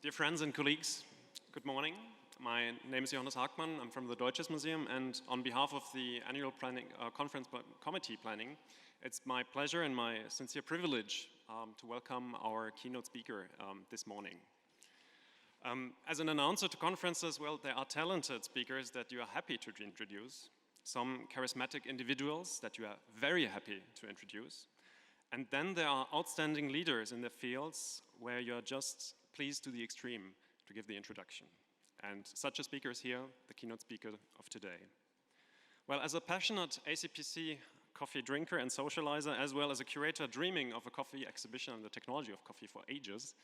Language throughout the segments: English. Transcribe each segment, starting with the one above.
Dear friends and colleagues, good morning. My name is Johannes Hagmann. I'm from the Deutsches Museum, and on behalf of the annual conference committee planning, it's my pleasure and my sincere privilege to welcome our keynote speaker this morning. As an announcer to conferences, well, there are talented speakers that you are happy to introduce, some charismatic individuals that you are very happy to introduce, and then there are outstanding leaders in their fields where you're just pleased to the extreme to give the introduction. And such a speaker is here, the keynote speaker of today. Well, as a passionate ACPC coffee drinker and socializer, as well as a curator dreaming of a coffee exhibition on the technology of coffee for ages,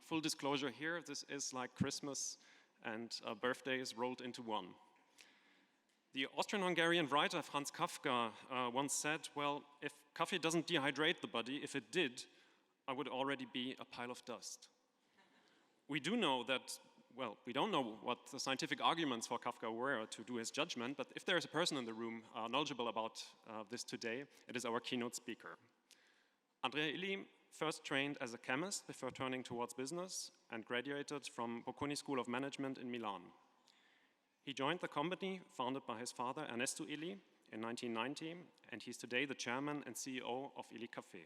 full disclosure here, this is like Christmas and birthdays rolled into one. The Austrian-Hungarian writer Franz Kafka once said, well, if coffee doesn't dehydrate the body, if it did, I would already be a pile of dust. We do know that, well, we don't know what the scientific arguments for Kafka were to do his judgment, but if there is a person in the room knowledgeable about this today, it is our keynote speaker. Andrea Illy first trained as a chemist before turning towards business and graduated from Bocconi School of Management in Milan. He joined the company founded by his father, Ernesto Illy, in 1990, and he's today the chairman and CEO of Illy Café.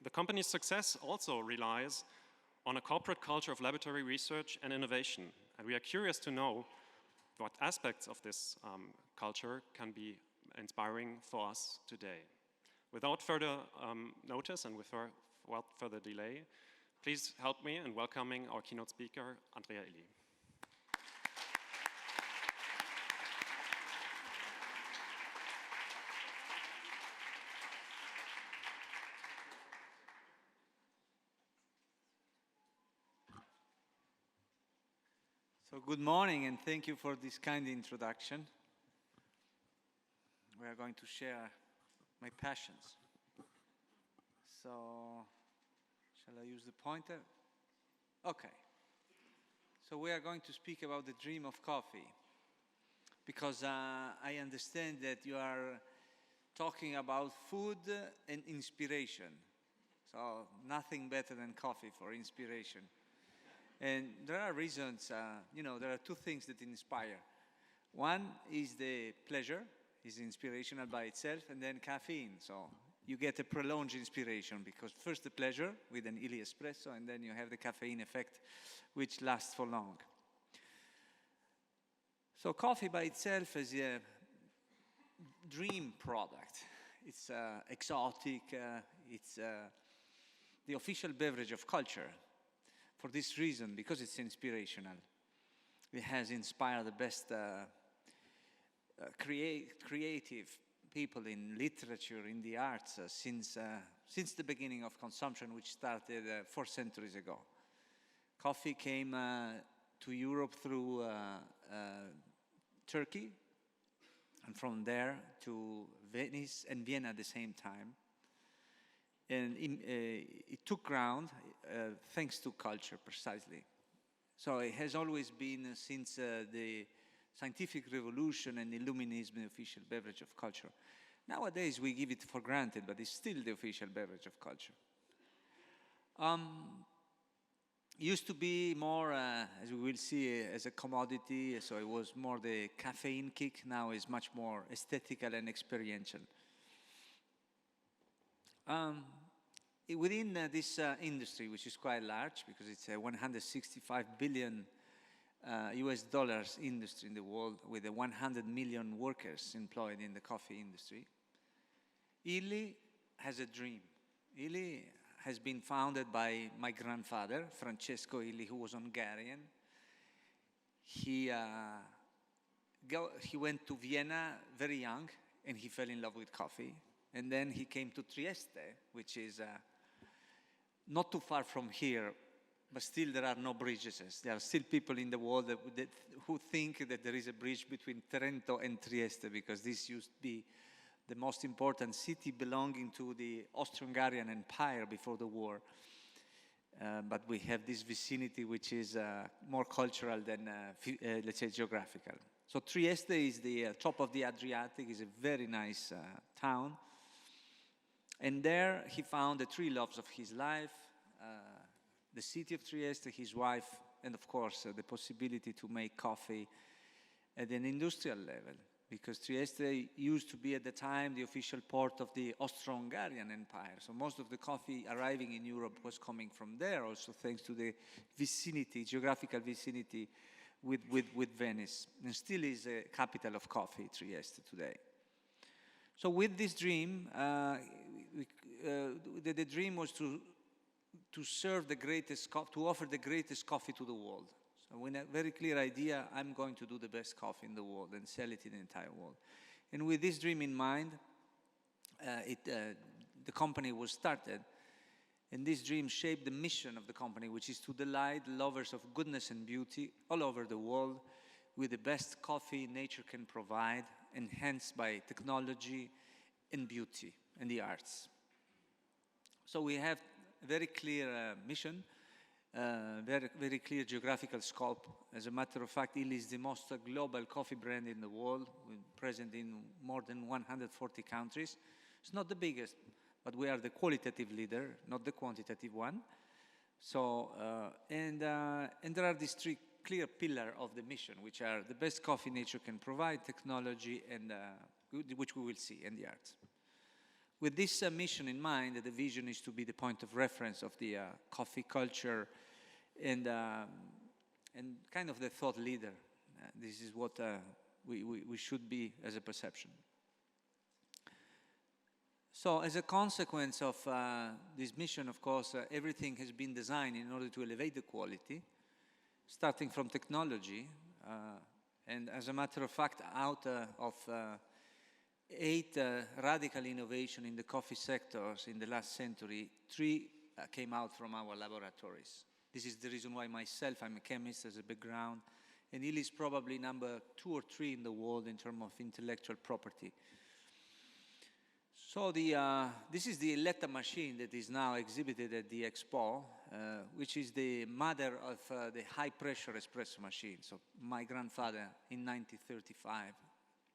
The company's success also relies on a corporate culture of laboratory research and innovation. And we are curious to know what aspects of this culture can be inspiring for us today. Without further notice and without further delay, please help me in welcoming our keynote speaker, Andrea Illy. So good morning, and thank you for this kind introduction. We are going to share my passions. So, shall I use the pointer? Okay. So we are going to speak about the dream of coffee, because I understand that you are talking about food and inspiration. So nothing better than coffee for inspiration. And there are reasons, there are two things that inspire. One is the pleasure, is inspirational by itself, and then caffeine. So you get a prolonged inspiration because first the pleasure with an Illy espresso, and then you have the caffeine effect, which lasts for long. So coffee by itself is a dream product. It's exotic, it's the official beverage of culture. For this reason, because it's inspirational, it has inspired the best creative people in literature, in the arts, since the beginning of consumption, which started 4 centuries ago. Coffee came to Europe through Turkey, and from there to Venice and Vienna at the same time. And it took ground thanks to culture, precisely. So it has always been, since the scientific revolution and Illuminism, the official beverage of culture. Nowadays, we give it for granted, but it's still the official beverage of culture. Used to be more, as we will see, as a commodity, so it was more the caffeine kick. Now it's much more aesthetical and experiential. Within this industry, which is quite large because it's a 165 billion US dollars industry in the world with 100 million workers employed in the coffee industry, Illy has a dream. Illy has been founded by my grandfather, Francesco Illy, who was Hungarian. He went to Vienna very young and he fell in love with coffee. And then he came to Trieste, which is not too far from here, but still there are no bridges. There are still people in the world who think that there is a bridge between Trento and Trieste, because this used to be the most important city belonging to the Austro-Hungarian Empire before the war. But we have this vicinity which is more cultural than, let's say, geographical. So Trieste is the top of the Adriatic, is a very nice town. And there he found the 3 loves of his life, the city of Trieste, his wife, and of course the possibility to make coffee at an industrial level, because Trieste used to be at the time the official port of the Austro-Hungarian Empire. So most of the coffee arriving in Europe was coming from there, also thanks to the vicinity, geographical vicinity with Venice, and still is a capital of coffee, Trieste, today. So with this dream, the dream was to serve the greatest, to offer the greatest coffee to the world. So with a very clear idea, I'm going to do the best coffee in the world and sell it in the entire world. And with this dream in mind, the company was started. And this dream shaped the mission of the company, which is to delight lovers of goodness and beauty all over the world with the best coffee nature can provide, enhanced by technology and beauty and the arts. So we have a very clear mission, very clear geographical scope. As a matter of fact, Illy is the most global coffee brand in the world, present in more than 140 countries. It's not the biggest, but we are the qualitative leader, not the quantitative one. So, and there are these three clear pillars of the mission, which are the best coffee nature can provide, technology, and which we will see, and the arts. With this mission in mind, the vision is to be the point of reference of the coffee culture and kind of the thought leader. This is what we should be as a perception. So as a consequence of this mission, of course, everything has been designed in order to elevate the quality, starting from technology. And as a matter of fact, out of 8 radical innovation in the coffee sectors in the last century, 3 came out from our laboratories. This is the reason why myself, I'm a chemist as a background, and Illy is probably number 2 or 3 in the world in terms of intellectual property. So this is the Eletta machine that is now exhibited at the S.p.A, which is the mother of the high-pressure espresso machine. So my grandfather, in 1935,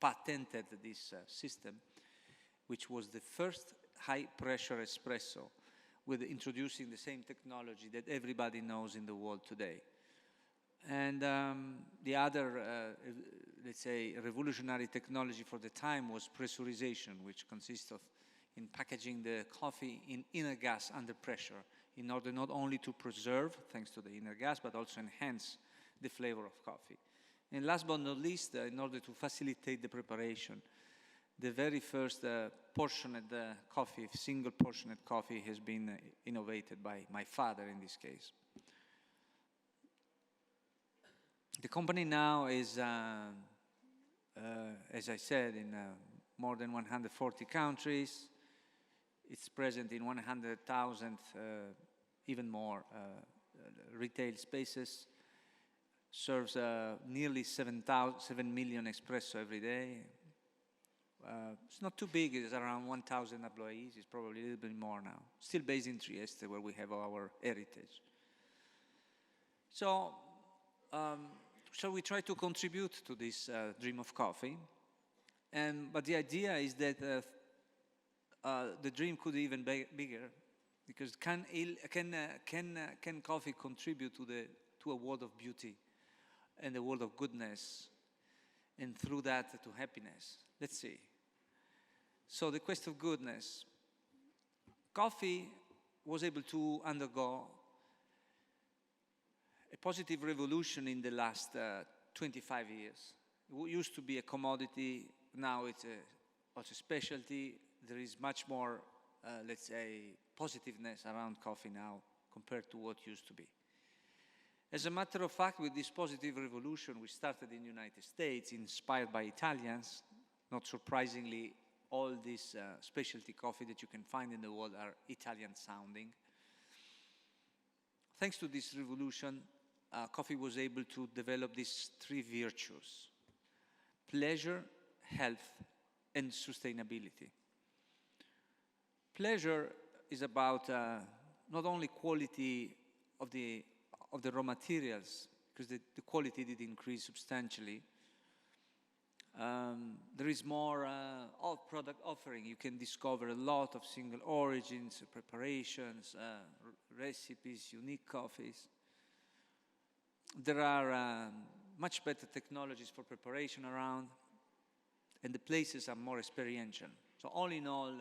patented this system, which was the first high-pressure espresso, with introducing the same technology that everybody knows in the world today. And the other, let's say, revolutionary technology for the time was pressurization, which consists of in packaging the coffee in inner gas under pressure, in order not only to preserve, thanks to the inner gas, but also enhance the flavor of coffee. And last but not least, in order to facilitate the preparation, the very first portioned coffee, single portioned coffee, has been innovated by my father in this case. The company now is, as I said, in more than 140 countries. It's present in 100,000, even more, retail spaces. Serves nearly 7 million espresso every day. It's not too big, it's around 1,000 employees, it's probably a little bit more now. Still based in Trieste, where we have our heritage. So, shall we try to contribute to this dream of coffee? But the idea is that the dream could be even bigger, because can coffee contribute to a world of beauty and a world of goodness, and through that to happiness? Let's see. So the quest of goodness. Coffee was able to undergo a positive revolution in the last 25 years. It used to be a commodity, now it's also a specialty. There is much more, let's say, positiveness around coffee now compared to what used to be. As a matter of fact, with this positive revolution, we started in the United States, inspired by Italians. Not surprisingly, all this specialty coffee that you can find in the world are Italian sounding. Thanks to this revolution, coffee was able to develop these 3 virtues: pleasure, health, and sustainability. Pleasure is about not only quality of the raw materials, because the quality did increase substantially. There is more product offering. You can discover a lot of single origins, preparations, recipes, unique coffees. There are much better technologies for preparation around, and the places are more experiential. So all in all,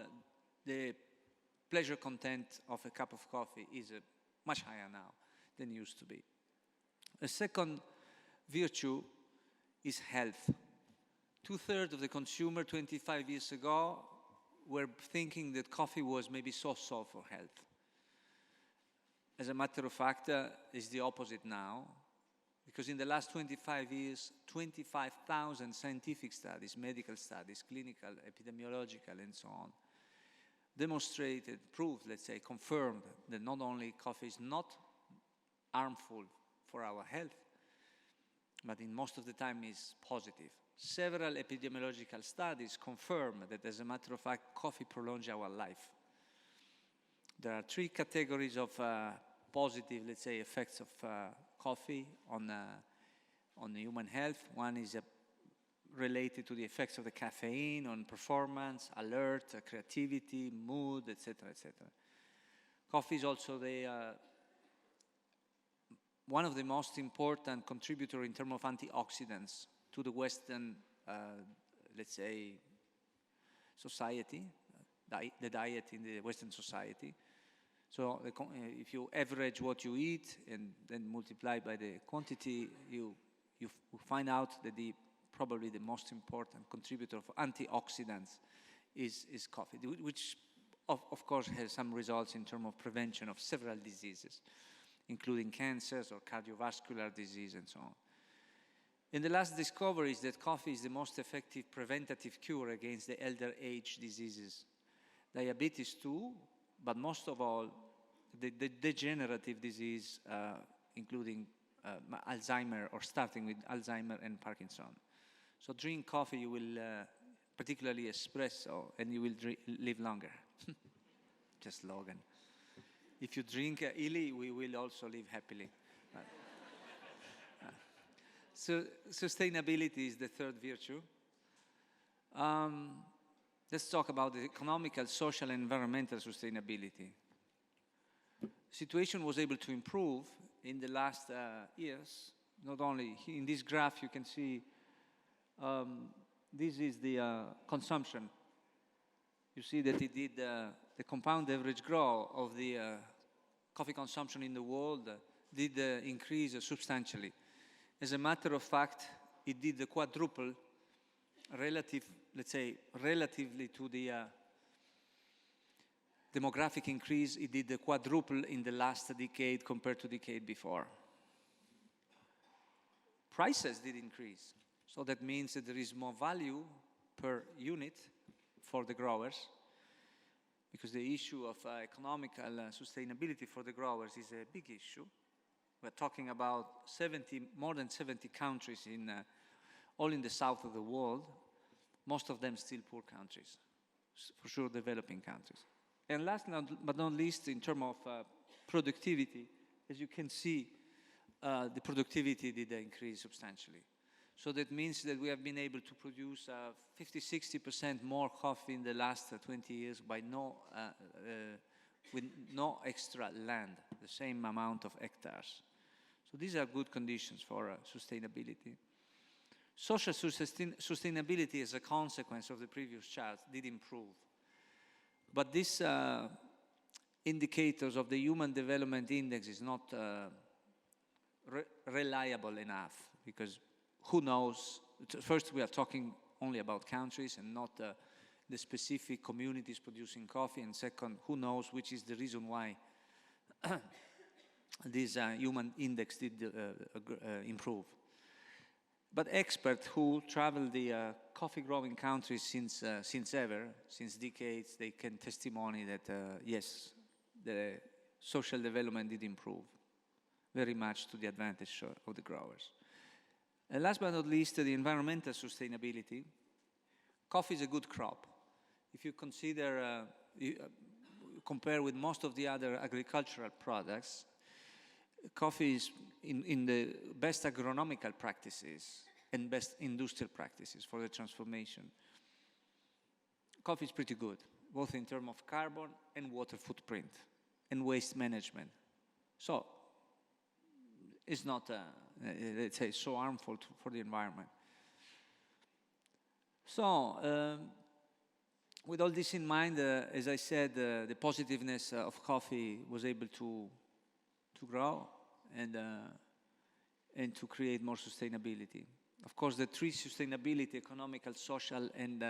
the pleasure content of a cup of coffee is much higher now than it used to be. A second virtue is health. 2/3 of the consumer 25 years ago were thinking that coffee was maybe so-so for health. As a matter of fact, it's the opposite now, because in the last 25 years, 25,000 scientific studies, medical studies, clinical, epidemiological, and so on, demonstrated, proved, let's say, confirmed that not only coffee is not harmful for our health, but in most of the time is positive. Several epidemiological studies confirm that, as a matter of fact, coffee prolongs our life. There are 3 categories of positive, let's say, effects of coffee on human health. One is related to the effects of the caffeine on performance, alert, creativity, mood, etc., etc. Coffee is also one of the most important contributors in terms of antioxidants to the Western, let's say, society, the diet in the Western society. So if you average what you eat and then multiply by the quantity, you find out that probably the most important contributor of antioxidants is coffee, which of course has some results in terms of prevention of several diseases, including cancers or cardiovascular disease and so on. And the last discovery is that coffee is the most effective preventative cure against the elder age diseases. Diabetes too, but most of all, the degenerative disease, including Alzheimer, or starting with Alzheimer and Parkinson. So drink coffee, you will, particularly espresso, and you will live longer. Just slogan. If you drink Illy, we will also live happily. So sustainability is the third virtue. Let's talk about the economical, social, and environmental sustainability. Situation was able to improve in the last years. Not only in this graph, you can see this is the consumption. You see that it did the compound average growth of the coffee consumption in the world did increase substantially. As a matter of fact, it did the quadruple relatively to the demographic increase. It did the quadruple in the last decade compared to the decade before. Prices did increase. So that means that there is more value per unit for the growers, because the issue of economical sustainability for the growers is a big issue. We're talking about more than 70 countries all in the south of the world, most of them still poor countries, for sure developing countries. And last but not least, in terms of productivity, as you can see, the productivity did increase substantially. So that means that we have been able to produce 50–60% more coffee in the last 20 years with no extra land, the same amount of hectares. So these are good conditions for sustainability. Social sustainability, as a consequence of the previous chart, did improve. But these indicators of the Human Development Index is not reliable enough, because who knows? First, we are talking only about countries and not the specific communities producing coffee. And second, who knows which is the reason why this human index did improve. But experts who travel the coffee growing countries since decades, they can testimony that yes, the social development did improve very much to the advantage of the growers. And last but not least, the environmental sustainability. Coffee is a good crop. If you consider, compare with most of the other agricultural products, coffee is in the best agronomical practices and best industrial practices for the transformation. Coffee is pretty good, both in terms of carbon and water footprint and waste management. So it's not, let's say, so harmful for the environment. So with all this in mind, as I said, the positiveness of coffee was able to grow and to create more sustainability. Of course, the three: sustainability, economical, social, and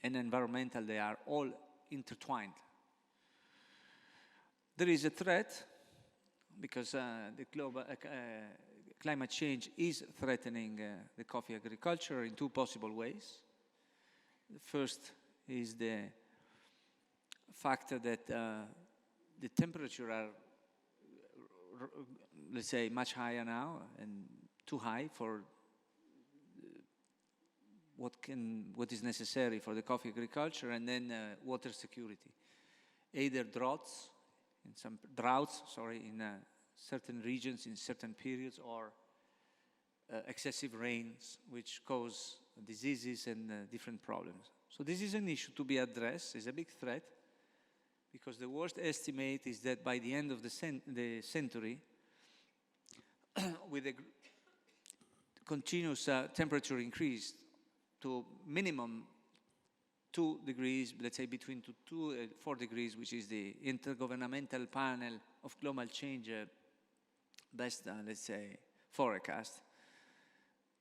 environmental, they are all intertwined. There is a threat because the global climate change is threatening the coffee agriculture in two possible ways. The first is the fact that the temperature are, let's say, much higher now and too high for what is necessary for the coffee agriculture, and then water security, either droughts in certain regions in certain periods, or excessive rains, which cause diseases and different problems. So this is an issue to be addressed. It's a big threat, because the worst estimate is that by the end of the century, with a continuous temperature increase to minimum 2 degrees, let's say between 2 and 4 degrees, which is the Intergovernmental Panel of Global Change best, let's say, forecast.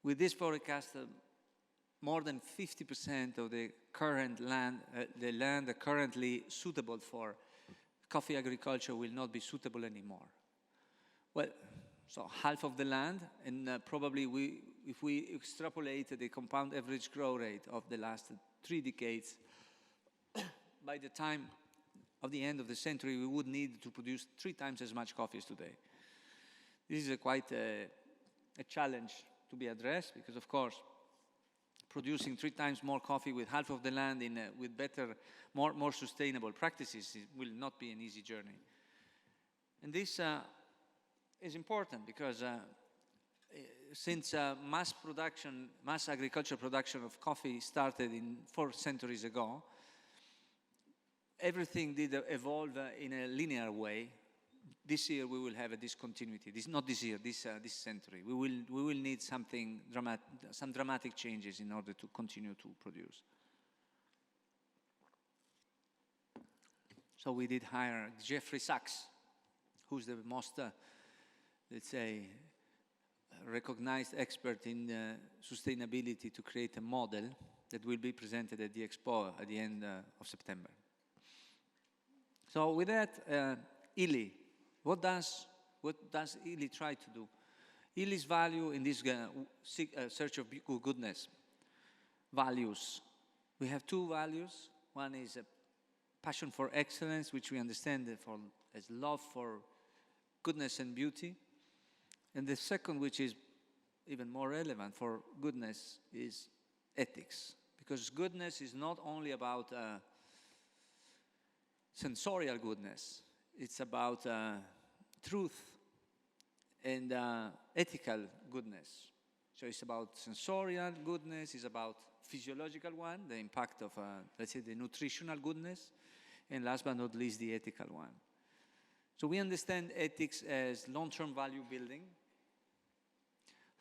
With this forecast, more than 50% of the current land, the land currently suitable for coffee agriculture, will not be suitable anymore. Well, so half of the land, and probably if we extrapolate the compound average growth rate of the last 3 decades, by the time of the end of the century, we would need to produce 3 times as much coffee as today. This is quite a challenge to be addressed, because, of course, producing 3 times more coffee with half of the land with better, more sustainable practices will not be an easy journey. And this is important because since mass agriculture production of coffee started 4 centuries ago, everything did evolve in a linear way. This year we will have a discontinuity. Not this year, this century. We will need some dramatic changes in order to continue to produce. So we did hire Jeffrey Sachs, who's the most, let's say, recognized expert in sustainability, to create a model that will be presented at the Expo at the end of September. So with that, Illy. What does Illy try to do? Illy's value in this search of goodness, values. We have 2 values. One is a passion for excellence, which we understand as love for goodness and beauty. And the second, which is even more relevant for goodness, is ethics. Because goodness is not only about sensorial goodness. It's about truth and ethical goodness. So it's about sensorial goodness, it's about physiological one, the impact of, let's say, the nutritional goodness, and last but not least, the ethical one. So we understand ethics as long-term value building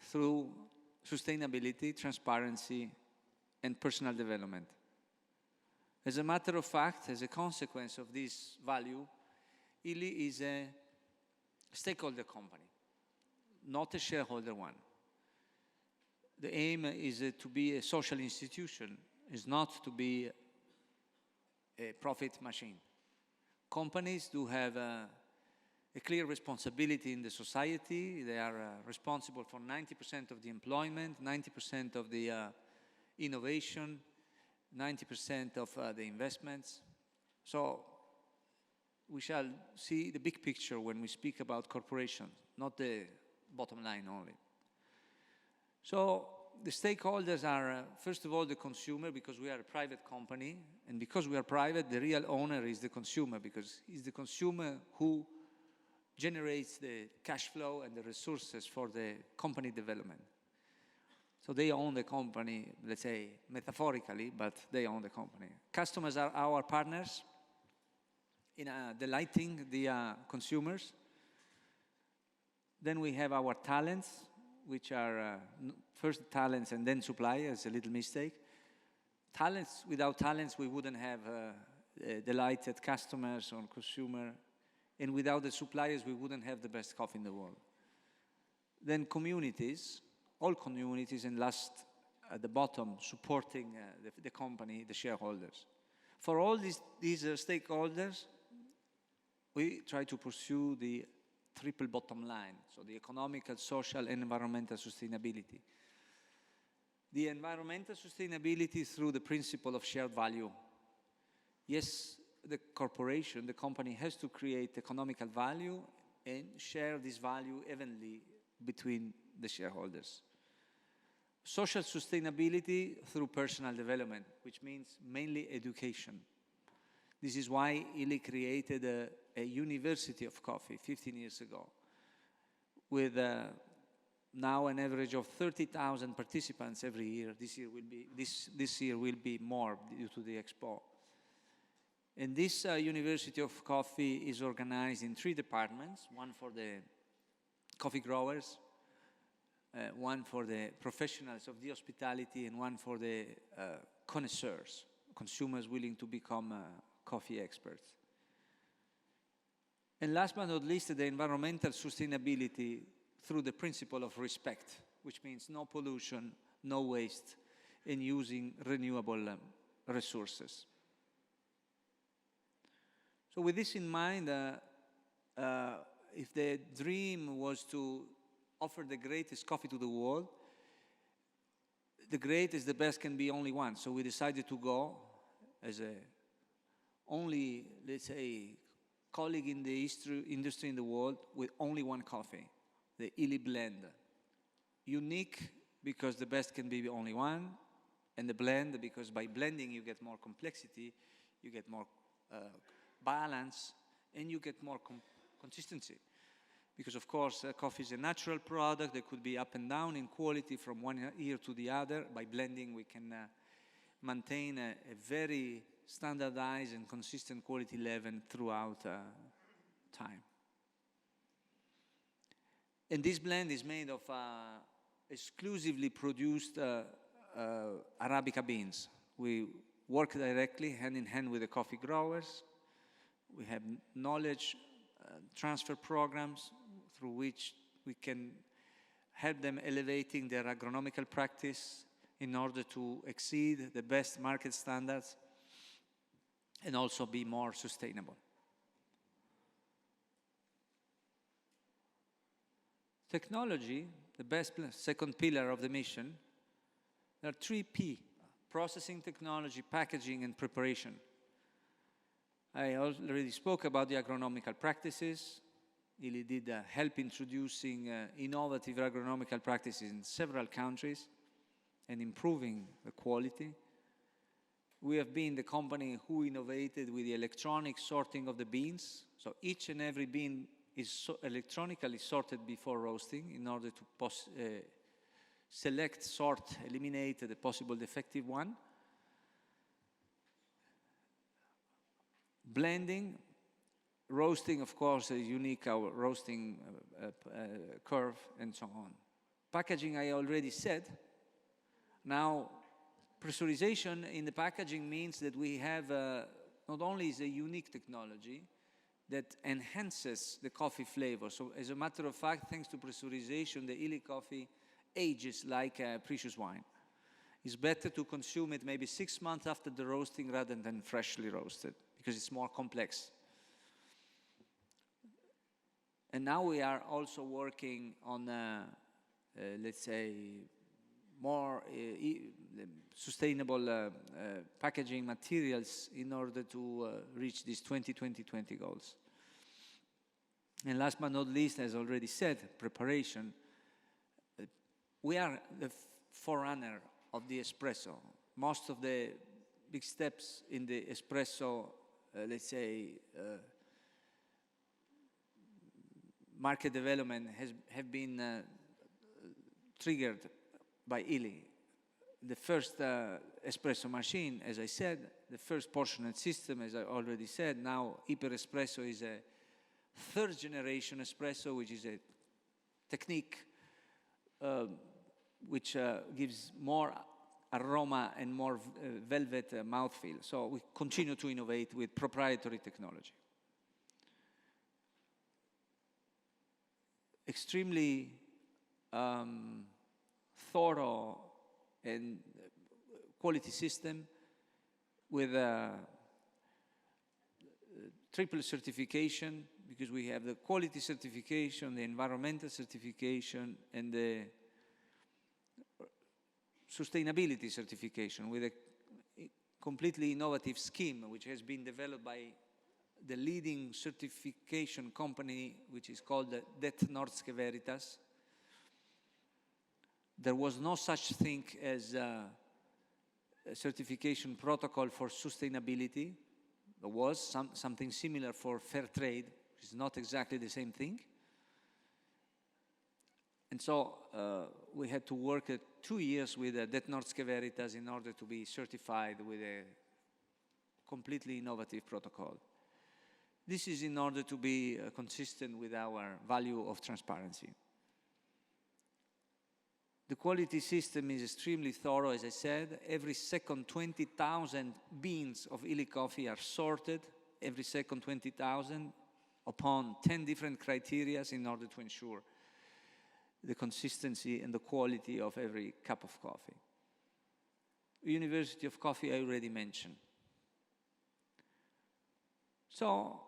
through sustainability, transparency, and personal development. As a matter of fact, as a consequence of this value, Illy is a stakeholder company, not a shareholder one. The aim is to be a social institution, is not to be a profit machine. Companies do have a clear responsibility in the society. They are responsible for 90% of the employment, 90% of the innovation, 90% of the investments. So we shall see the big picture when we speak about corporations, not the bottom line only. So the stakeholders are, first of all, the consumer, because we are a private company. And because we are private, the real owner is the consumer, because it's the consumer who generates the cash flow and the resources for the company development. So they own the company, let's say, metaphorically, but they own the company. Customers are our partners in delighting the consumers Then we have our talents, which are first talents and then suppliers, a little mistake. Talents, without talents, we wouldn't have delighted customers or consumer. And without the suppliers, we wouldn't have the best coffee in the world. Then communities, all communities, and last at the bottom, supporting the company, the shareholders. For all these stakeholders, we try to pursue the triple bottom line, so the economical, social, and environmental sustainability. The environmental sustainability through the principle of shared value. Yes, the corporation, the company has to create economical value and share this value evenly between the shareholders. Social sustainability through personal development, which means mainly education. This is why Illy created a university of coffee 15 years ago, with now an average of 30,000 participants every year. This year will be more due to the Expo. And this University of Coffee is organized in 3 departments, one for the coffee growers, one for the professionals of the hospitality, and one for the connoisseurs, consumers willing to become coffee experts. And last but not least, the environmental sustainability through the principle of respect, which means no pollution, no waste, and using renewable resources. So with this in mind, if the dream was to offer the greatest coffee to the world, the greatest, the best can be only one. So we decided to go as a only, let's say, colleague in the industry in the world with only one coffee, the Illy blend. Unique because the best can be only one, and the blend because by blending you get more complexity, you get more balance, and you get more consistency. Because of course, coffee is a natural product that could be up and down in quality from one year to the other. By blending, we can maintain a very standardized and consistent quality level throughout time. And this blend is made of exclusively produced Arabica beans. We work directly hand in hand with the coffee growers. We have knowledge transfer programs through which we can help them elevating their agronomical practice in order to exceed the best market standards and also be more sustainable. Technology, the best second pillar of the mission, there are 3 P: processing technology, packaging, and preparation. I already spoke about the agronomical practices. Illy did help introducing innovative agronomical practices in several countries and improving the quality. We have been the company who innovated with the electronic sorting of the beans. So each and every bean is electronically sorted before roasting in order to select, sort, eliminate the possible defective one. Blending, roasting, of course, a unique roasting curve, and so on. Packaging, I already said. Now, pressurization in the packaging means that we have not only is a unique technology that enhances the coffee flavor. So, as a matter of fact, thanks to pressurization, the Illy coffee ages like precious wine. It's better to consume it maybe 6 months after the roasting rather than freshly roasted, because it's more complex. And now we are also working on, let's say, more sustainable packaging materials in order to reach these 2020 goals. And last but not least, as already said, preparation. We are the forerunner of the espresso. Most of the big steps in the espresso, let's say, market development have been triggered by Illy. The first espresso machine, as I said, the first portionate system, as I already said. Now, Hyper Espresso is a 3rd generation espresso, which is a technique which gives more aroma and more velvet mouthfeel. So we continue to innovate with proprietary technology. Extremely thorough and quality system with triple certification, because we have the quality certification, the environmental certification, and the sustainability certification, with a completely innovative scheme which has been developed by the leading certification company, which is called Det Norske Veritas. There was no such thing as a certification protocol for sustainability. There was something similar for fair trade, which is not exactly the same thing. And so we had to work 2 years with Det Norske Veritas in order to be certified with a completely innovative protocol. This is in order to be consistent with our value of transparency. The quality system is extremely thorough, as I said. Every second, 20,000 beans of Illy coffee are sorted. Every second, 20,000 upon 10 different criteria in order to ensure the consistency and the quality of every cup of coffee. University of Coffee, I already mentioned. So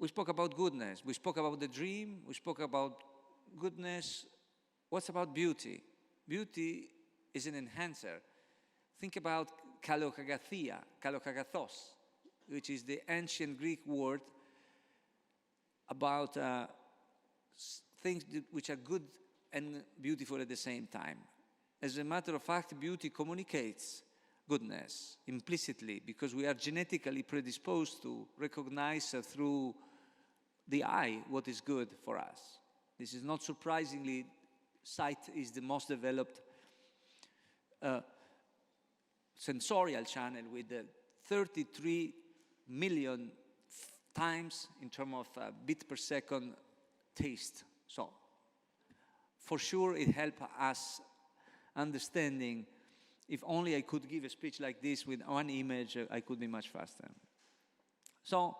we spoke about goodness. We spoke about the dream. We spoke about goodness. What's about beauty? Beauty is an enhancer. Think about kalokagathos, which is the ancient Greek word about things which are good and beautiful at the same time. As a matter of fact, beauty communicates goodness implicitly, because we are genetically predisposed to recognize through the eye what is good for us. This is not surprisingly, sight is the most developed sensorial channel with 33 million times in terms of bit per second taste. So for sure it helped us understanding, if only I could give a speech like this with one image, I could be much faster. So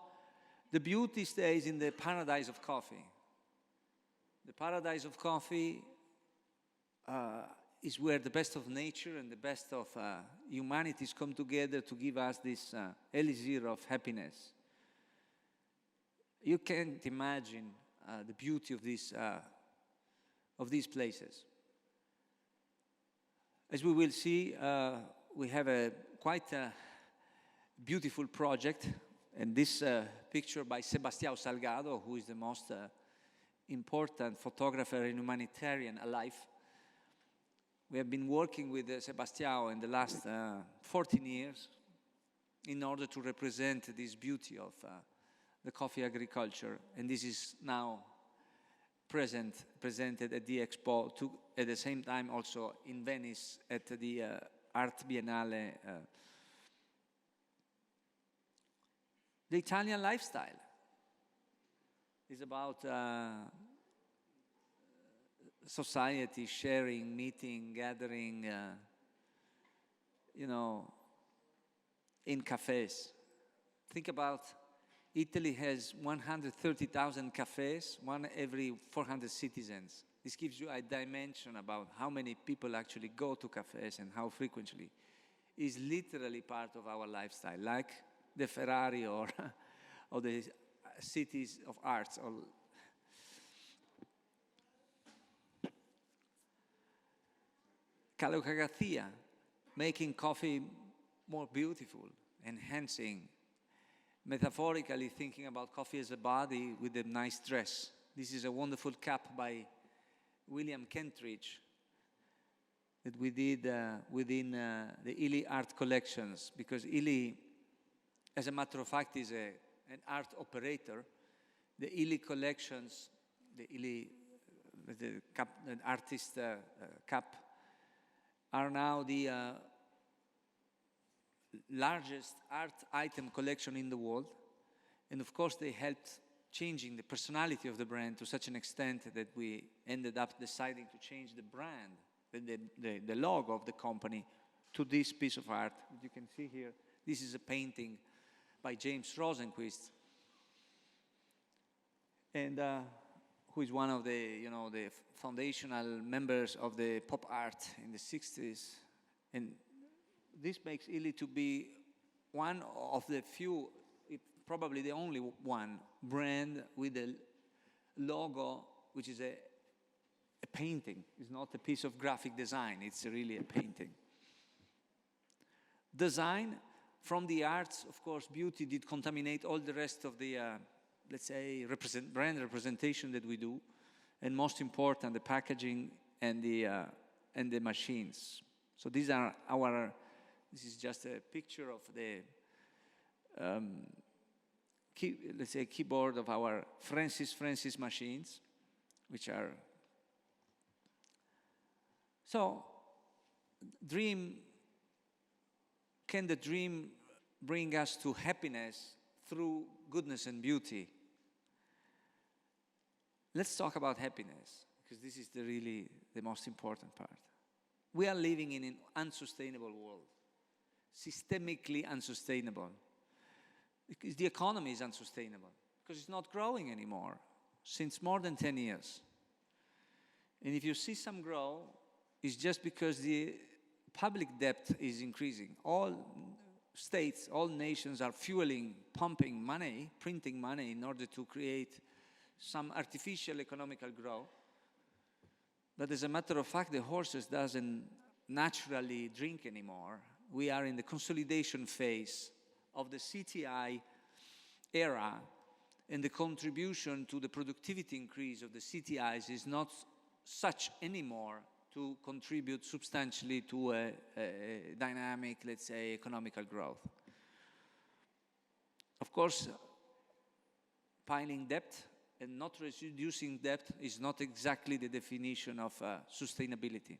the beauty stays in the paradise of coffee. The paradise of coffee is where the best of nature and the best of humanities come together to give us this elixir of happiness. You can't imagine the beauty of these places. As we will see, we have a quite beautiful project, and this picture by Sebastião Salgado, who is the most important photographer and humanitarian alive. We have been working with Sebastião in the last 14 years in order to represent this beauty of the coffee agriculture, and this is now presented at the Expo, at the same time also in Venice at the Art Biennale. The Italian lifestyle is about society, sharing, meeting, gathering, in cafes. Think about Italy has 130,000 cafes, one every 400 citizens. This gives you a dimension about how many people actually go to cafes and how frequently. It's literally part of our lifestyle, like the Ferrari or the cities of arts. Kalokagathia, making coffee more beautiful, enhancing, metaphorically thinking about coffee as a body with a nice dress. This is a wonderful cap by William Kentridge that we did within the Illy art collections, because Illy, as a matter of fact, is an art operator. The Illy collections, the artist cap, are now the largest art item collection in the world. And of course, they helped changing the personality of the brand to such an extent that we ended up deciding to change the brand, the logo of the company, to this piece of art that you can see here. This is a painting by James Rosenquist, and who is one of the, the foundational members of the pop art in the 60s. And this makes Illy to be one of the few, probably the only one, brand with a logo which is a painting. It's not a piece of graphic design, it's really a painting. Design, from the arts, of course, beauty did contaminate all the rest of the, let's say, brand representation that we do, and most important, the packaging and the machines. So these are this is just a picture of the, let's say, keyboard of our Francis machines, which are, so can the dream bring us to happiness through goodness and beauty? Let's talk about happiness, because this is really the most important part. We are living in an unsustainable world, systemically unsustainable, because the economy is unsustainable, because it's not growing anymore since more than 10 years. And if you see some growth, it's just because the public debt is increasing. All states, all nations are pumping money, printing money in order to create some artificial economical growth. But as a matter of fact, the horses doesn't naturally drink anymore. We are in the consolidation phase of the CTI era, and the contribution to the productivity increase of the CTIs is not such anymore to contribute substantially to a dynamic, let's say, economical growth. Of course, piling debt and not reducing debt is not exactly the definition of sustainability.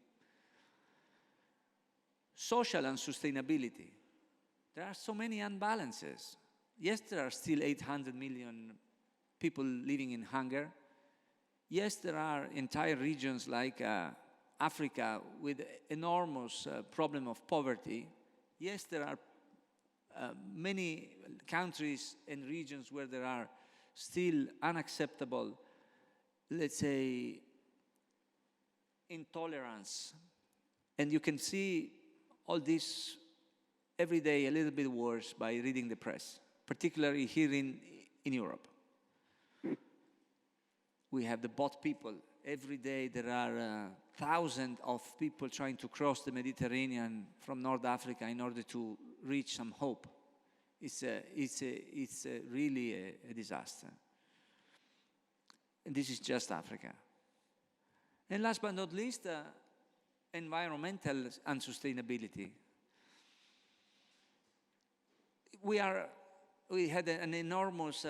Social unsustainability. There are so many unbalances. Yes, there are still 800 million people living in hunger. Yes, there are entire regions like Africa with enormous problem of poverty. Yes, there are many countries and regions where there are still unacceptable, let's say, intolerance. And you can see all this every day a little bit worse by reading the press, particularly here in Europe. We have the boat people. Every day there are thousands of people trying to cross the Mediterranean from North Africa in order to reach some hope. It's really a disaster. And this is just Africa. And last but not least, environmental unsustainability. We had an enormous,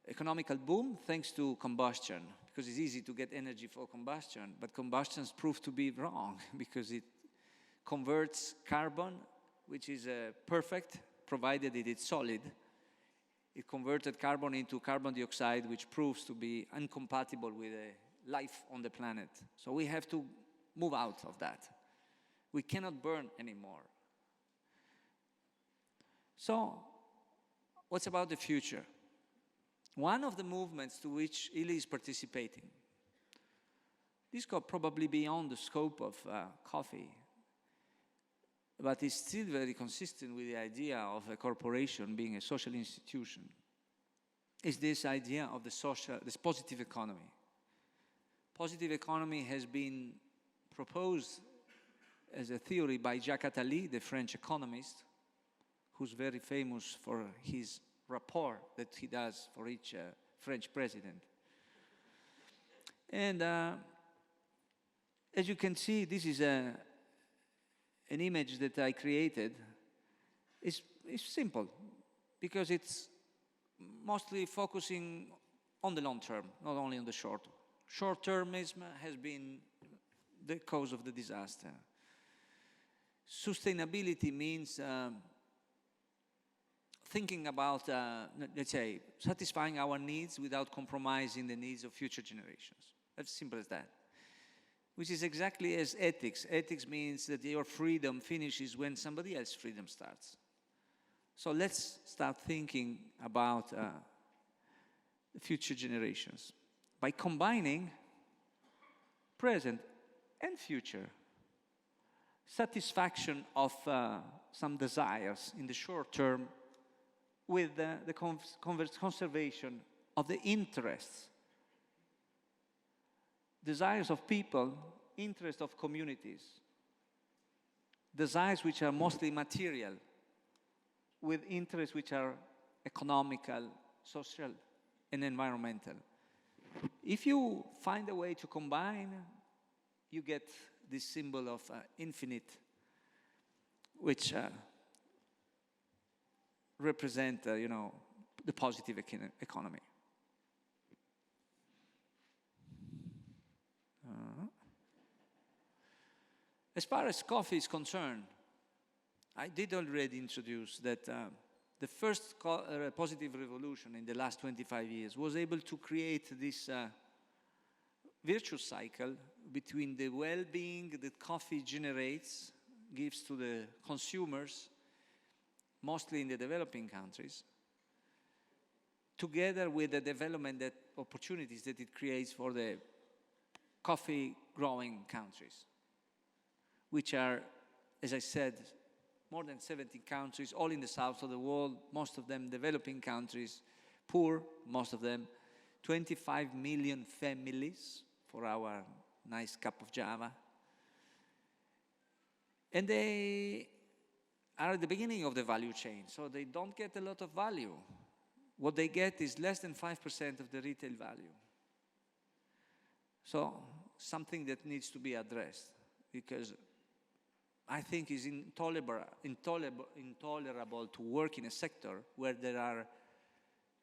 economical boom thanks to combustion, because it's easy to get energy for combustion, but combustions prove to be wrong because it converts carbon, which is perfect, provided it is solid. It converted carbon into carbon dioxide, which proves to be incompatible with life on the planet. So we have to move out of that. We cannot burn anymore. So, what's about the future? One of the movements to which Illy is participating, this goes probably beyond the scope of coffee, but is still very consistent with the idea of a corporation being a social institution, is this idea of this positive economy. Positive economy has been proposed as a theory by Jacques Attali, the French economist, who's very famous for his rapport that he does for each French president. And as you can see, this is an image that I created. It's simple, because it's mostly focusing on the long term, not only on the short. Short-termism has been the cause of the disaster. Sustainability means thinking about, let's say, satisfying our needs without compromising the needs of future generations. As simple as that. Which is exactly as ethics. Ethics means that your freedom finishes when somebody else's freedom starts. So let's start thinking about the future generations by combining present and future satisfaction of some desires in the short term with the conservation of the interests, desires of people, interests of communities, desires which are mostly material, with interests which are economical, social, and environmental. If you find a way to combine, you get this symbol of infinite, which represent, the positive economy. As far as coffee is concerned, I did already introduce that the first positive revolution in the last 25 years was able to create this virtuous cycle between the well-being that coffee generates, gives to the consumers, mostly in the developing countries, together with the development opportunities that it creates for the coffee-growing countries, which are, as I said, more than 70 countries, all in the south of the world, most of them developing countries, poor, most of them, 25 million families for our nice cup of Java. And they are at the beginning of the value chain, so they don't get a lot of value. What they get is less than 5% of the retail value. So something that needs to be addressed, because I think it's intolerable to work in a sector where there are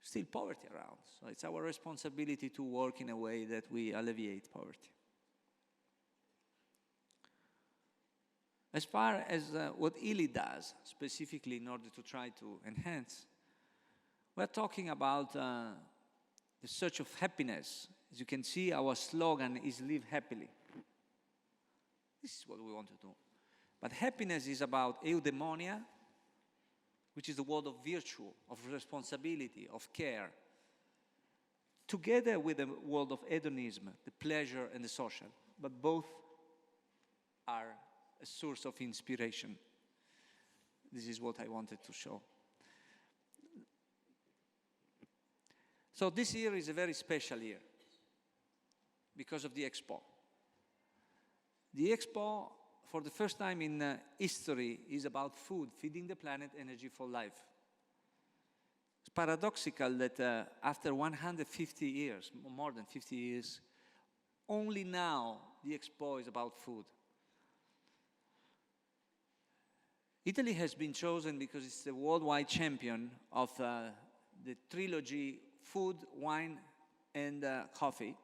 still poverty around. So it's our responsibility to work in a way that we alleviate poverty. As far as what Illy does, specifically in order to try to enhance, we're talking about the search of happiness. As you can see, our slogan is live happily. This is what we want to do. But happiness is about eudaimonia, which is the word of virtue, of responsibility, of care, together with the word of hedonism, the pleasure and the social. But both are a source of inspiration. This is what I wanted to show. So this year is a very special year because of the Expo. The Expo, for the first time in history, is about food, feeding the planet, energy for life. It's paradoxical that after 150 years, more than 50 years, only now the Expo is about food. Italy has been chosen because it's the worldwide champion of the trilogy food, wine, and coffee.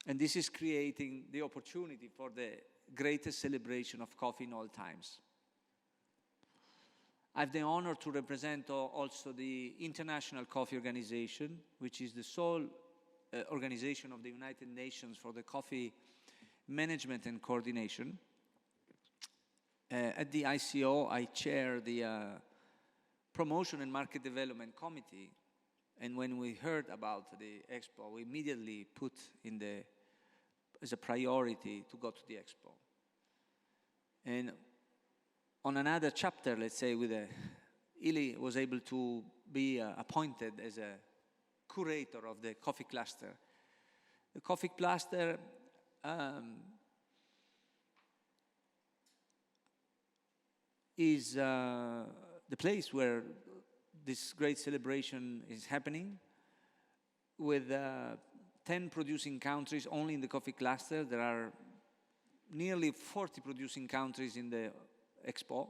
And this is creating the opportunity for the greatest celebration of coffee in all times. I have the honor to represent also the International Coffee Organization, which is the sole organization of the United Nations for the coffee management and coordination. At the ICO, I chair the Promotion and Market Development Committee, and when we heard about the Expo, we immediately put as a priority to go to the Expo. And on another chapter, let's say, Illy was able to be appointed as a curator of the coffee cluster. The coffee cluster is the place where this great celebration is happening, with 10 producing countries only in the coffee cluster. There are nearly 40 producing countries in the Expo.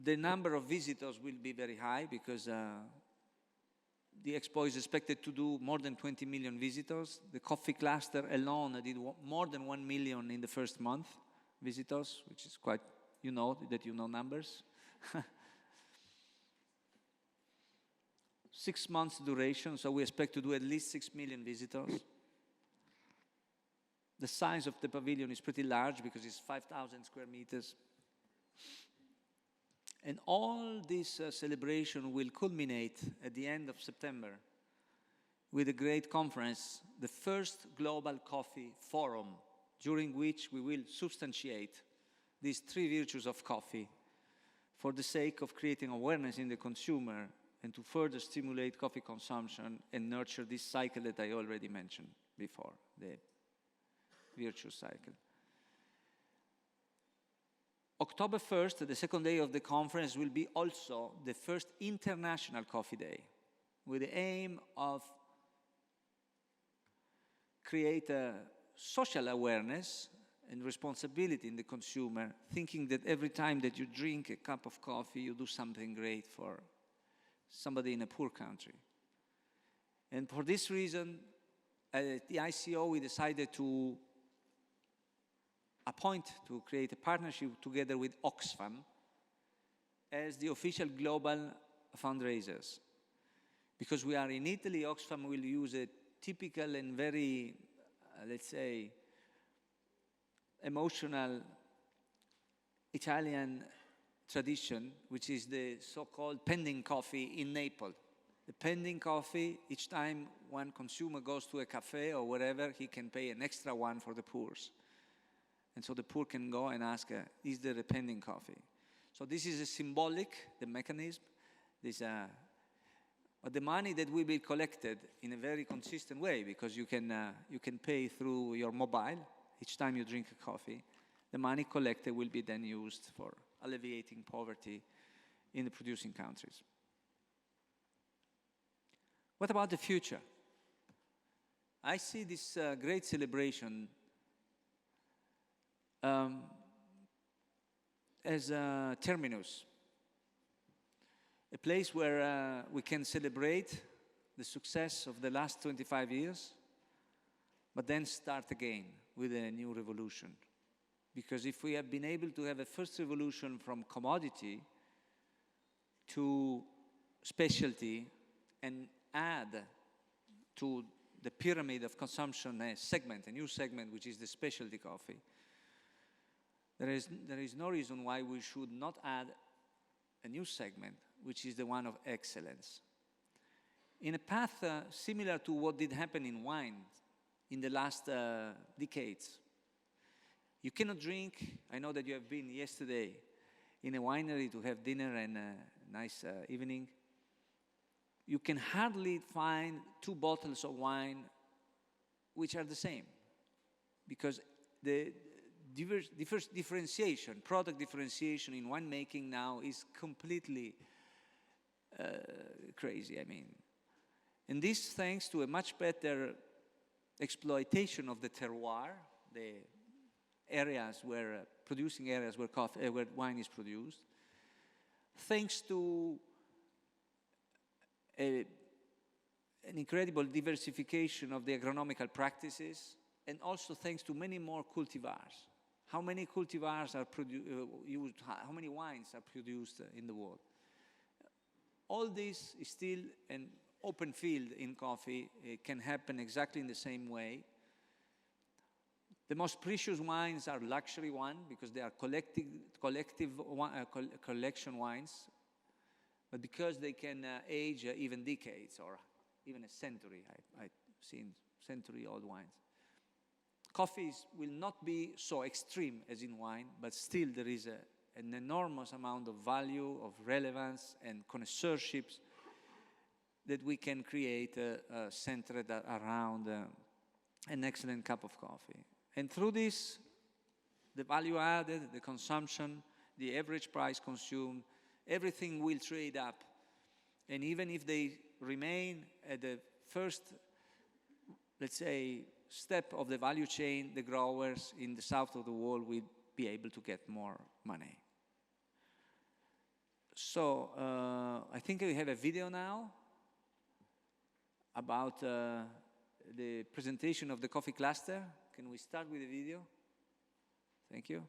The number of visitors will be very high because the Expo is expected to do more than 20 million visitors. The coffee cluster alone did more than 1 million in the first month visitors, which is quite, you know numbers. 6 months duration, so we expect to do at least 6 million visitors. The size of the pavilion is pretty large because it's 5,000 square meters. And all this celebration will culminate at the end of September with a great conference, the first Global Coffee Forum, during which we will substantiate these 3 virtues of coffee for the sake of creating awareness in the consumer and to further stimulate coffee consumption and nurture this cycle that I already mentioned before, the virtuous cycle. October 1st, the second day of the conference, will be also the first International Coffee Day, with the aim of create a social awareness and responsibility in the consumer, thinking that every time that you drink a cup of coffee, you do something great for somebody in a poor country. And for this reason, at the ICO, we decided to create a partnership together with Oxfam as the official global fundraisers. Because we are in Italy, Oxfam will use a typical and very, let's say, emotional Italian tradition, which is the so-called pending coffee in Naples. The pending coffee, each time one consumer goes to a cafe or wherever, he can pay an extra one for the poor. And so the poor can go and ask, is there a pending coffee? So this is a symbolic, the mechanism. But the money that will be collected in a very consistent way, because you can pay through your mobile each time you drink a coffee. The money collected will be then used for alleviating poverty in the producing countries. What about the future? I see this great celebration as a terminus, a place where we can celebrate the success of the last 25 years, but then start again with a new revolution. Because if we have been able to have a first revolution from commodity to specialty and add to the pyramid of consumption a new segment, which is the specialty coffee, there is no reason why we should not add a new segment, which is the one of excellence. In a path similar to what did happen in wine in the last decades. You cannot drink, I know that you have been yesterday in a winery to have dinner and a nice evening. You can hardly find 2 bottles of wine which are the same, because the differentiation, product differentiation in winemaking now is completely crazy, I mean. And this thanks to a much better exploitation of the terroir, the areas where, producing areas where wine is produced, thanks to an incredible diversification of the agronomical practices, and also thanks to many more cultivars. How many cultivars are used, how many wines are produced in the world? All this is still an open field in coffee. It can happen exactly in the same way. The most precious wines are luxury wines because they are collection wines, but because they can age even decades or even a century. I've seen century-old wines. Coffees will not be so extreme as in wine, but still there is an enormous amount of value, of relevance, and connoisseurships that we can create centered around an excellent cup of coffee. And through this, the value added, the consumption, the average price consumed, everything will trade up. And even if they remain at the first, let's say, step of the value chain, the growers in the south of the world will be able to get more money. So I think we have a video now about the presentation of the coffee cluster. Can we start with the video? Thank you.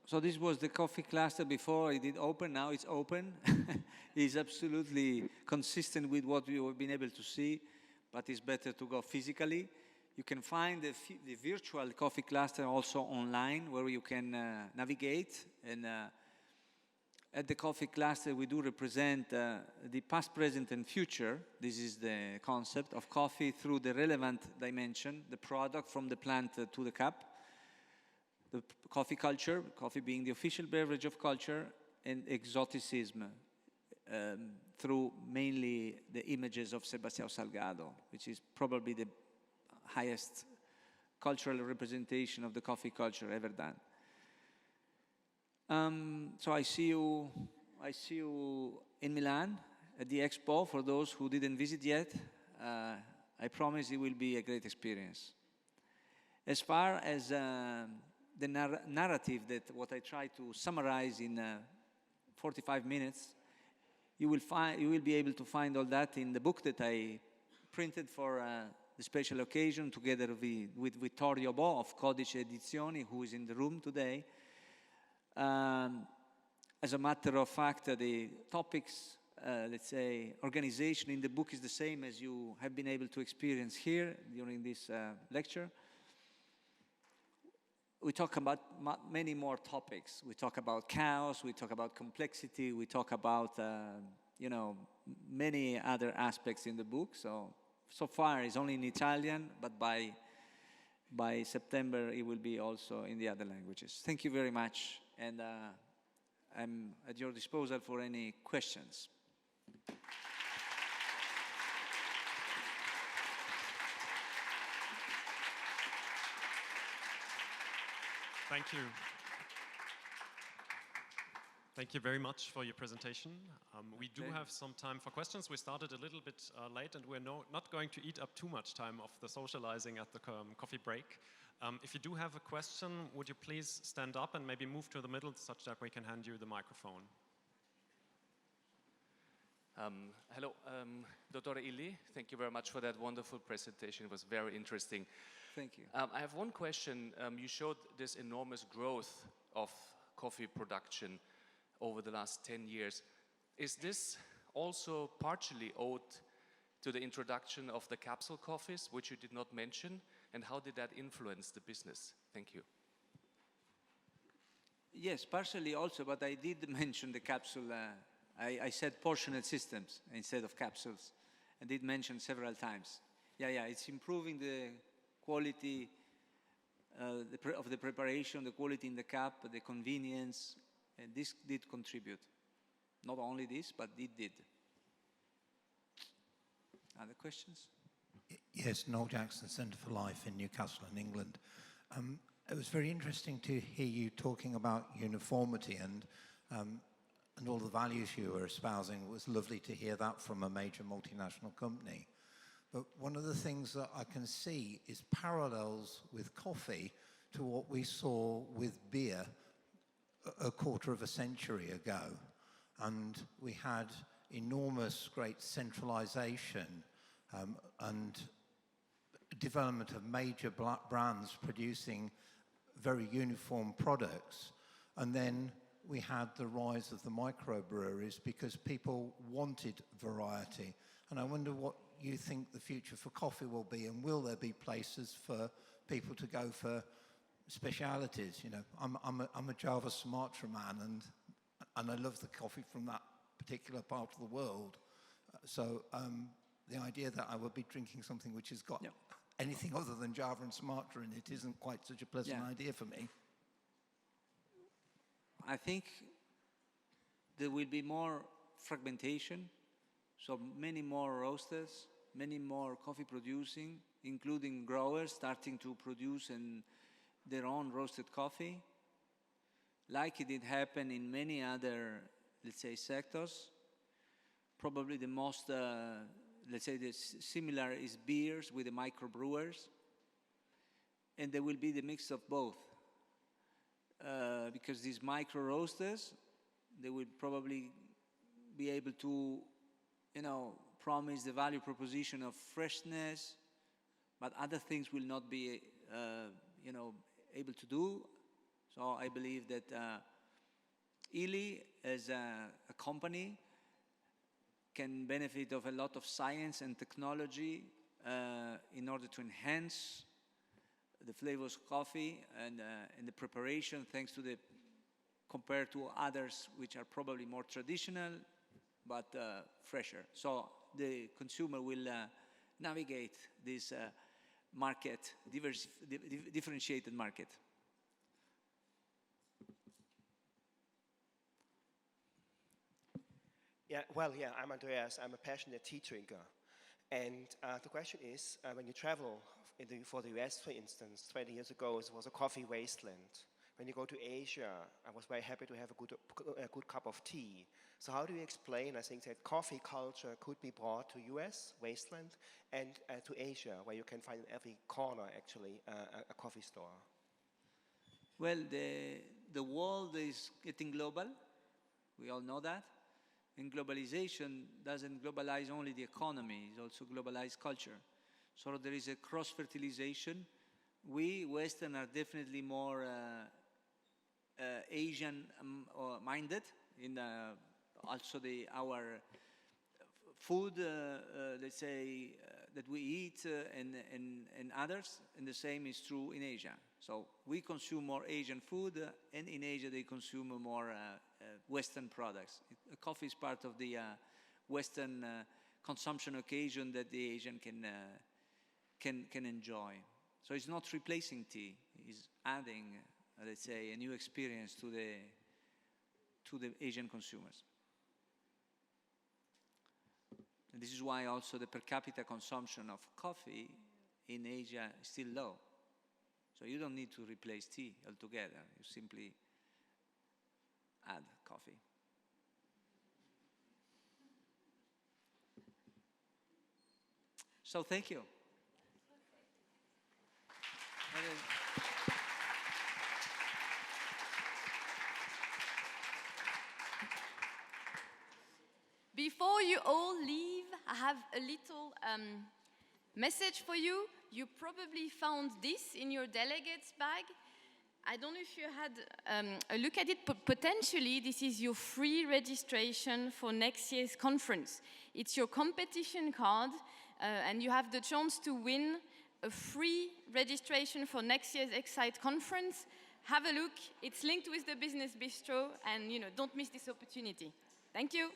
So this was the coffee cluster before it did open. Now it's open. It's absolutely consistent with what we have been able to see, but it's better to go physically. You can find the virtual coffee cluster also online, where you can navigate. And at the coffee cluster, we do represent the past, present, and future. This is the concept of coffee through the relevant dimension, the product from the plant to the cup, the coffee culture, coffee being the official beverage of culture, and exoticism through mainly the images of Sebastião Salgado, which is probably the highest cultural representation of the coffee culture ever done. So I see you in Milan at the Expo. For those who didn't visit yet, I promise it will be a great experience. As far as the narrative, that what I try to summarize in 45 minutes, you will be able to find all that in the book that I printed for the special occasion, together with Vittorio Bo of Codice Edizioni, who is in the room today. As a matter of fact, the topics, let's say, organization in the book is the same as you have been able to experience here during this lecture. We talk about many more topics. We talk about chaos, we talk about complexity, we talk about, many other aspects in the book. So far it's only in Italian, but by September it will be also in the other languages. Thank you very much, and I'm at your disposal for any questions. Thank you. Thank you very much for your presentation. We do have some time for questions. We started a little bit late, and we're not going to eat up too much time of the socializing at the coffee break. If you do have a question, would you please stand up and maybe move to the middle such that we can hand you the microphone? Hello, Dr. Illy. Thank you very much for that wonderful presentation. It was very interesting. Thank you. I have one question. You showed this enormous growth of coffee production over the last 10 years. Is this also partially owed to the introduction of the capsule coffees, which you did not mention? And how did that influence the business? Thank you. Yes, partially also, but I did mention the capsule. I said portioned systems instead of capsules. I did mention several times. Yeah, it's improving the quality of the preparation, the quality in the cup, the convenience, and this did contribute. Not only this, but it did. Other questions? Yes, Noel Jackson, Centre for Life in Newcastle in England. It was very interesting to hear you talking about uniformity and all the values you were espousing. It was lovely to hear that from a major multinational company. But one of the things that I can see is parallels with coffee to what we saw with beer a quarter of a century ago. And we had enormous, great centralization and development of major brands producing very uniform products. And then we had the rise of the microbreweries because people wanted variety. And I wonder what you think the future for coffee will be, and will there be places for people to go for specialities? You know, I'm a Java Sumatra man, and I love the coffee from that particular part of the world. So the idea that I would be drinking something which has got anything other than Java and Sumatra in it isn't quite such a pleasant idea for me. I think there will be more fragmentation, so many more roasters, many more coffee producing, including growers starting to produce their own roasted coffee, like it did happen in many other, let's say, sectors. Probably the most, let's say, the similar is beers with the microbrewers, and there will be the mix of both. Because these micro roasters, they will probably be able to, promise the value proposition of freshness, but other things will not be, able to do. So I believe that Illy, as a company, can benefit of a lot of science and technology in order to enhance the flavors of coffee and the preparation, thanks to the compared to others which are probably more traditional but fresher. So the consumer will navigate this market, differentiated market. Yeah, well, yeah, I'm Andreas. I'm a passionate tea drinker. And the question is, when you travel for the US, for instance, 20 years ago, it was a coffee wasteland. When you go to Asia, I was very happy to have a good cup of tea. So how do you explain, I think, that coffee culture could be brought to US, wasteland, and to Asia, where you can find in every corner, actually, a coffee store? Well, the world is getting global. We all know that. And globalization doesn't globalize only the economy, it also globalizes culture. So there is a cross-fertilization. We, Western, are definitely more Asian-minded in also our food, let's say, that we eat and others, and the same is true in Asia. So we consume more Asian food, and in Asia they consume more Western products. Coffee is part of the Western consumption occasion that the Asian can enjoy. So it's not replacing tea; it's adding, let's say, a new experience to the Asian consumers. And this is why also the per capita consumption of coffee in Asia is still low. So you don't need to replace tea altogether. You simply add coffee. So thank you. Before you all leave, I have a little message for you. You probably found this in your delegate's bag. I don't know if you had a look at it, but potentially this is your free registration for next year's conference. It's your competition card, and you have the chance to win a free registration for next year's Ecsite conference. Have a look. It's linked with the Business Bistro, and don't miss this opportunity. Thank you.